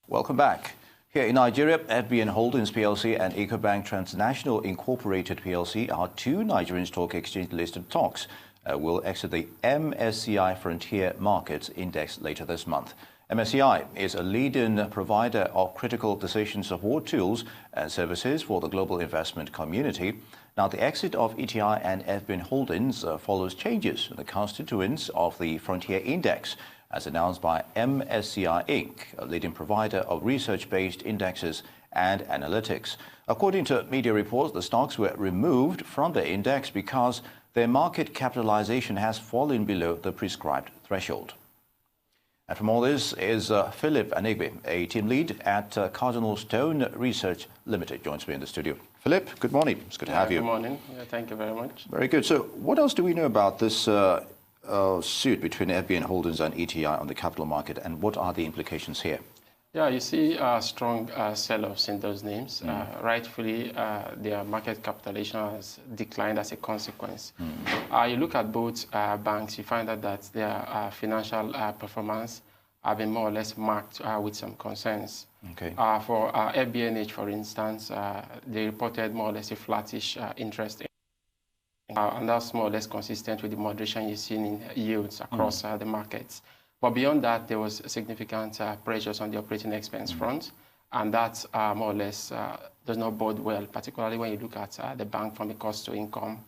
Welcome back. Here in Nigeria, FBN Holdings PLC and Ecobank Transnational Incorporated PLC are two Nigerian stock exchange listed stocks. Will exit the MSCI Frontier Markets Index later this month. MSCI is a leading provider of critical decision support tools and services for the global investment community. Now, the exit of ETI and FBN Holdings follows changes in the constituents of the Frontier Index, as announced by MSCI Inc., a leading provider of research-based indexes and analytics. According to media reports, the stocks were removed from the index because their market capitalization has fallen below the prescribed threshold. And from all this is Philip Anegbe, a team lead at CardinalStone Research Limited, joins me in the studio. Philip, good morning. It's good to have you. Good morning. Thank you very much. Very good. So what else do we know about this suit between FBN Holdings and ETI on the capital market, and what are the implications here? Yeah, you see strong sell-offs in those names. Rightfully, their market capitalization has declined as a consequence. You look at both banks, you find out that their financial performance have been more or less marked with some concerns. Okay. For FBNH, for instance, they reported more or less a flattish interest, and that's more or less consistent with the moderation you've seen in yields across the markets. But beyond that, there was significant pressures on the operating expense front, and that more or less does not bode well, particularly when you look at the bank from a cost-to-income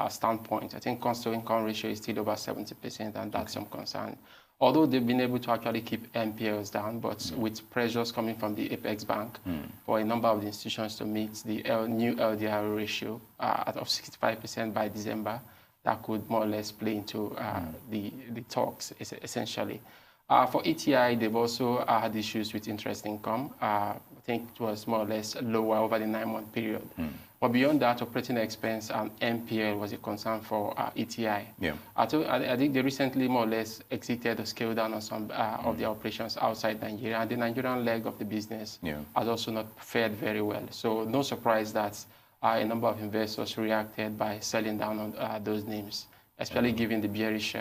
standpoint. I think cost-to-income ratio is still over 70%, and that's some concern. Although they've been able to actually keep NPLs down, but with pressures coming from the Apex Bank for a number of the institutions to meet the new LDR ratio of 65% by December, that could more or less play into the talks, essentially. For ETI, they've also had issues with interest income. I think it was more or less lower over the 9-month period. But beyond that, operating expense and NPL was a concern for ETI. Yeah. I think they recently more or less exited or scaled down on some of their operations outside Nigeria. And the Nigerian leg of the business has also not fared very well. So no surprise that a number of investors reacted by selling down on those names, especially given the bearish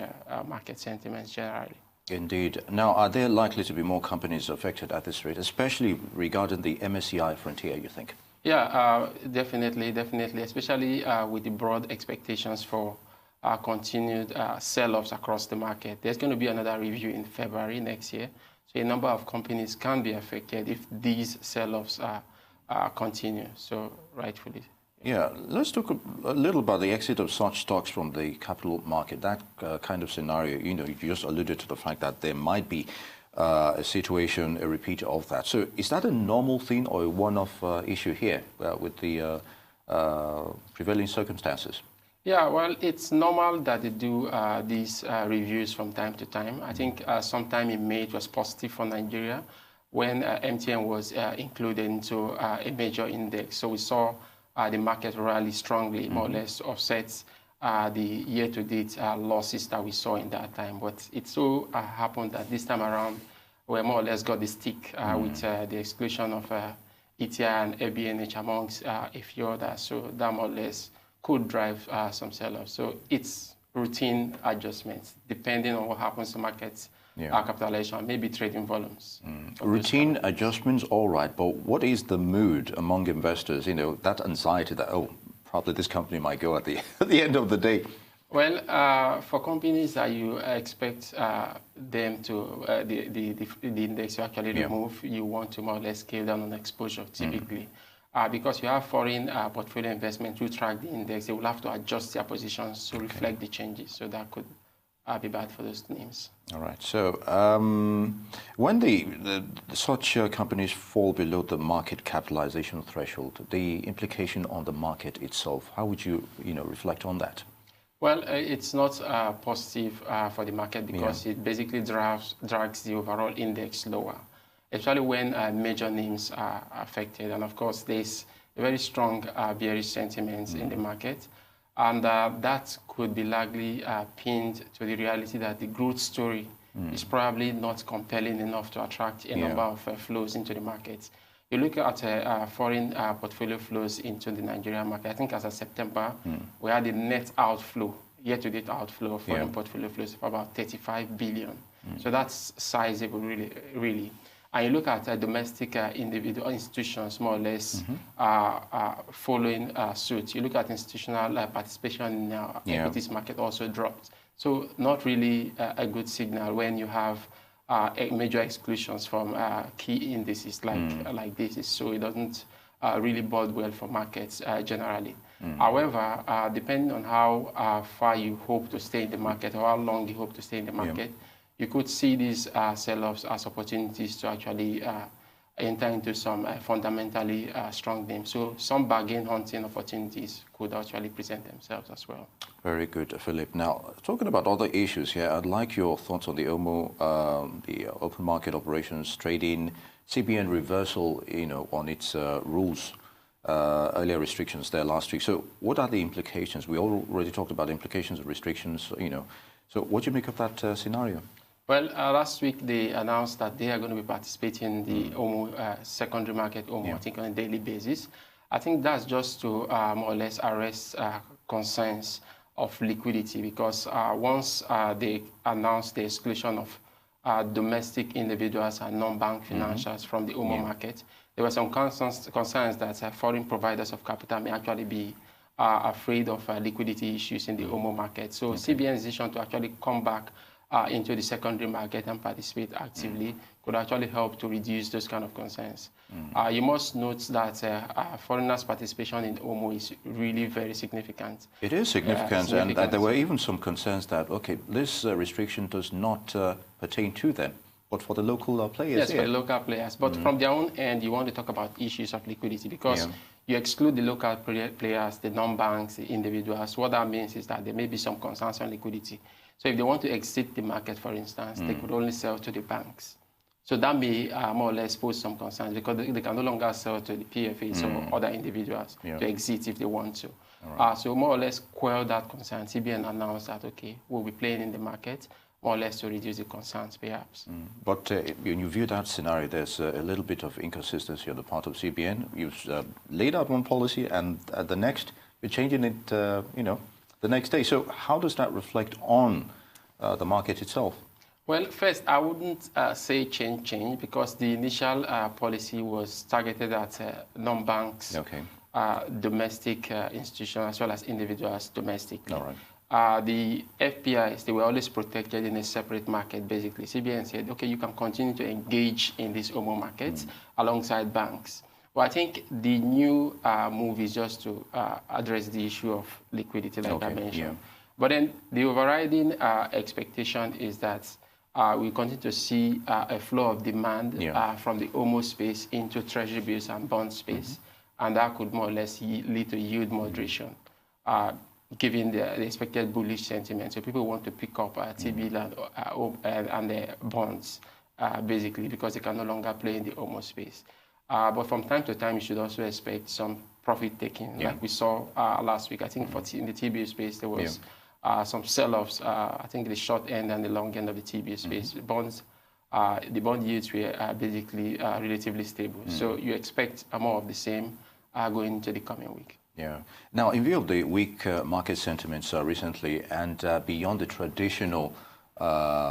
market sentiments generally. Indeed. Now, are there likely to be more companies affected at this rate, especially regarding the MSCI Frontier, you think? Yeah, definitely, especially with the broad expectations for continued sell-offs across the market. There's going to be another review in February next year. So a number of companies can be affected if these sell-offs continue, so rightfully. Yeah, let's talk a little about the exit of such stocks from the capital market. That kind of scenario, you just alluded to the fact that there might be a situation, a repeat of that. So is that a normal thing or a one-off issue here with the prevailing circumstances? Yeah, well, it's normal that they do these reviews from time to time. I think sometime in May it was positive for Nigeria when MTN was included into a major index. So we saw the market rally strongly, more or less offsets the year-to-date losses that we saw in that time. But it so happened that this time around, we more or less got the stick with the exclusion of ETI and FBNH amongst a few others. So that more or less could drive some sell-off. So it's routine adjustments, depending on what happens to markets. Capitalization, maybe trading volumes. Routine adjustments, all right, but what is the mood among investors? That anxiety that, probably this company might go at the end of the day. Well, for companies that you expect them to, the index to actually remove, you want to more or less scale down on exposure, typically. Because you have foreign portfolio investment who track the index, they will have to adjust their positions to reflect the changes. So that could be bad for those names. All right. So when such companies fall below the market capitalization threshold, the implication on the market itself, how would you reflect on that? Well, it's not positive for the market because it basically drags the overall index lower, especially when major names are affected. And of course, there's a very strong bearish sentiment in the market. And that could be largely pinned to the reality that the growth story is probably not compelling enough to attract a number of flows into the market. You look at foreign portfolio flows into the Nigerian market. I think as of September, we had a net outflow year-to-date outflow of foreign portfolio flows of about 35 billion. So that's sizable, really. And you look at domestic individual institutions, more or less, following suit. You look at institutional participation in equities market also dropped. So not really a good signal when you have major exclusions from key indices like this. So it doesn't really bode well for markets generally. However, depending on how far you hope to stay in the market or how long you hope to stay in the market, you could see these sell-offs as opportunities to actually enter into some fundamentally strong names. So some bargain hunting opportunities could actually present themselves as well. Very good, Philip. Now, talking about other issues here, I'd like your thoughts on the OMO, the open market operations trading, CBN reversal, on its rules, earlier restrictions there last week. So what are the implications? We already talked about implications of restrictions, So what do you make of that scenario? Well, last week they announced that they are going to be participating in the OMO, secondary market OMO, I think on a daily basis. I think that's just to more or less arrest concerns of liquidity, because once they announced the exclusion of domestic individuals and non-bank financials from the OMO market, there were some concerns that foreign providers of capital may actually be afraid of liquidity issues in the OMO market. So CBN's decision to actually come back into the secondary market and participate actively could actually help to reduce those kind of concerns. You must note that foreigners' participation in OMO is really very significant. It is significant, and there were even some concerns that, okay, this restriction does not pertain to them, but for the local players. Yes, for the local players. But from their own end, you want to talk about issues of liquidity, because you exclude the local players, the non-banks, the individuals. What that means is that there may be some concerns on liquidity. So if they want to exit the market, for instance, they could only sell to the banks. So that may more or less pose some concerns, because they can no longer sell to the PFAs or other individuals to exit if they want to. So more or less quell that concern. CBN announced that, okay, we'll be playing in the market, more or less to reduce the concerns, perhaps. But when you view that scenario, there's a little bit of inconsistency on the part of CBN. You've laid out one policy, and at the next, you're changing it, the next day. So how does that reflect on the market itself? Well, first, I wouldn't say change, because the initial policy was targeted at non-banks, domestic institutions, as well as individuals domestically. All right. The FPIs, they were always protected in a separate market, basically. CBN said, okay, you can continue to engage in this OMO market alongside banks. Well, I think the new move is just to address the issue of liquidity, like I mentioned. But then the overriding expectation is that we continue to see a flow of demand from the OMO space into treasury bills and bond space. And that could more or less lead to yield moderation, given the expected bullish sentiment. So people want to pick up T-bill and the bonds, basically, because they can no longer play in the OMO space. But from time to time, you should also expect some profit taking, like we saw last week. I think in the T-bill space, there was some sell-offs, I think the short end and the long end of the T-bill space. Bonds, the bond yields were basically relatively stable. So you expect more of the same going into the coming week. Yeah. Now, in view of the weak market sentiments recently, and beyond the traditional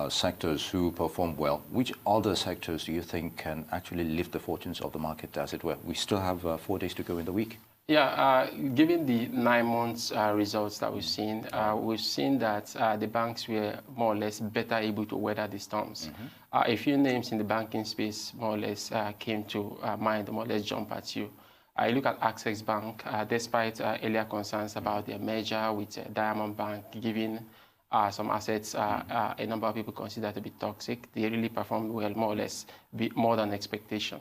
sectors who perform well, which other sectors do you think can actually lift the fortunes of the market, as it were? We still have 4 days to go in the week. Yeah, given the 9 months results that we've seen that the banks were more or less better able to weather the storms. A few names in the banking space more or less came to mind, more or less jump at you. I look at Access Bank, despite earlier concerns about their merger with Diamond Bank, giving some assets a number of people consider to be toxic. They really performed well, more or less, more than expectation.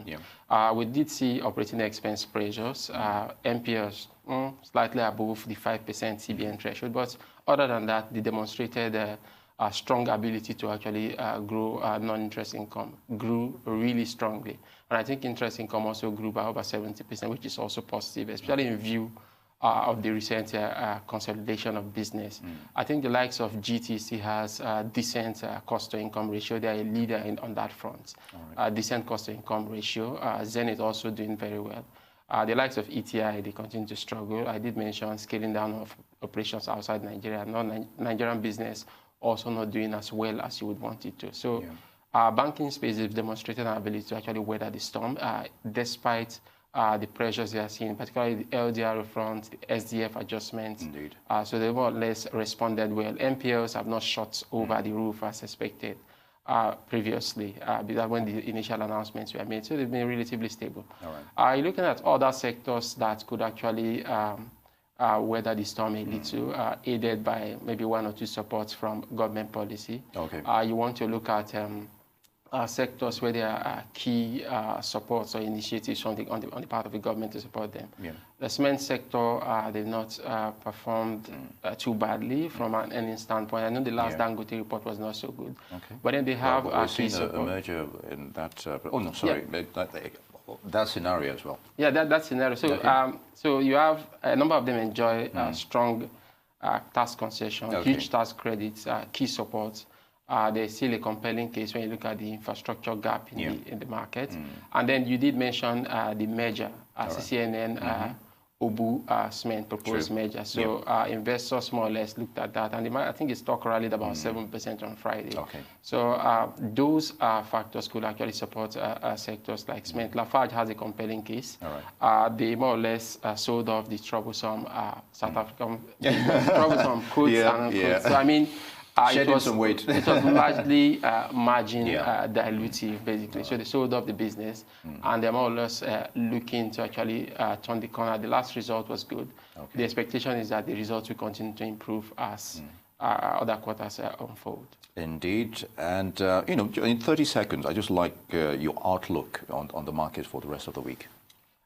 We did see operating expense pressures, NPLs slightly above the 5% CBN threshold, but other than that, they demonstrated a strong ability to actually grow non-interest income, grew really strongly. And I think interest income also grew by over 70%, which is also positive, especially in view of the recent consolidation of business. I think the likes of GTC has a decent cost-to-income ratio. They are a leader on that front. Decent cost-to-income ratio. Zenith also doing very well. The likes of ETI, they continue to struggle. I did mention scaling down of operations outside Nigeria. Non-Nigerian business also not doing as well as you would want it to. So our banking space has demonstrated our ability to actually weather the storm, despite the pressures they are seeing, particularly the LDR front, the SDF adjustments. Indeed. So they more or less responded well. NPLs have not shot over the roof as expected previously, when the initial announcements were made. So they've been relatively stable. All right. You're looking at other sectors that could actually weather the storm a little, aided by maybe one or two supports from government policy. Okay. You want to look at sectors where there are key supports or initiatives on the part of the government to support them. Yeah. The cement sector, they've not performed too badly from an earnings standpoint. I know the last Dangote report was not so good. Okay. But then they have we've key seen support. a merger in that. Oh no, sorry, that scenario as well. Yeah, that scenario. So, so you have a number of them enjoy strong tax concessions, huge tax credits, key supports. There's still a compelling case when you look at the infrastructure gap in the market. And then you did mention the merger, CCNN, Obu Cement proposed merger. So investors more or less looked at that, and I think the stock rallied about 7% on Friday. Okay. So those factors could actually support sectors like cement. Lafarge has a compelling case. They more or less sold off the troublesome South African troublesome quotes and unquotes. So I mean, it was largely margin dilutive, basically. So they sold off the business, and they're more or less looking to actually turn the corner. The last result was good. The expectation is that the results will continue to improve as other quarters unfold. Indeed. And, in 30 seconds, I'd just like your outlook on the market for the rest of the week.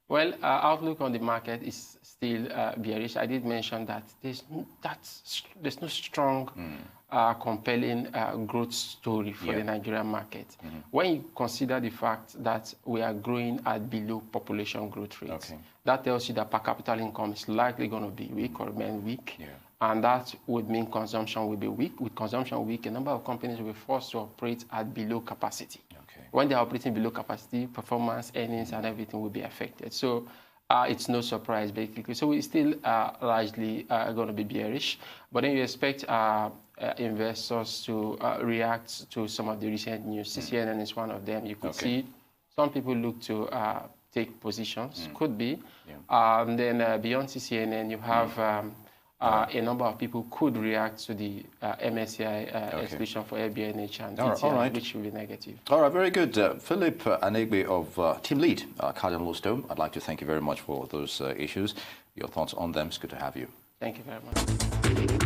Well, outlook on the market is still bearish. I did mention that there's no strong, compelling growth story for the Nigerian market. When you consider the fact that we are growing at below population growth rates, that tells you that per capita income is likely going to be weak or remain weak. And that would mean consumption will be weak. With consumption weak, a number of companies will be forced to operate at below capacity. When they're operating below capacity, performance, earnings, and everything will be affected. So it's no surprise, basically. So we're still largely going to be bearish. But then you expect investors to react to some of the recent news. CCNN is one of them. You could see some people look to take positions. Could be. And then beyond CCNN, you have a number of people could react to the MSCI exclusion for LBNH and DTI, which will be negative. All right, very good. Philip Anegbe of Team Lead, CardinalStone, I'd like to thank you very much for those issues. Your thoughts on them. It's good to have you. Thank you very much.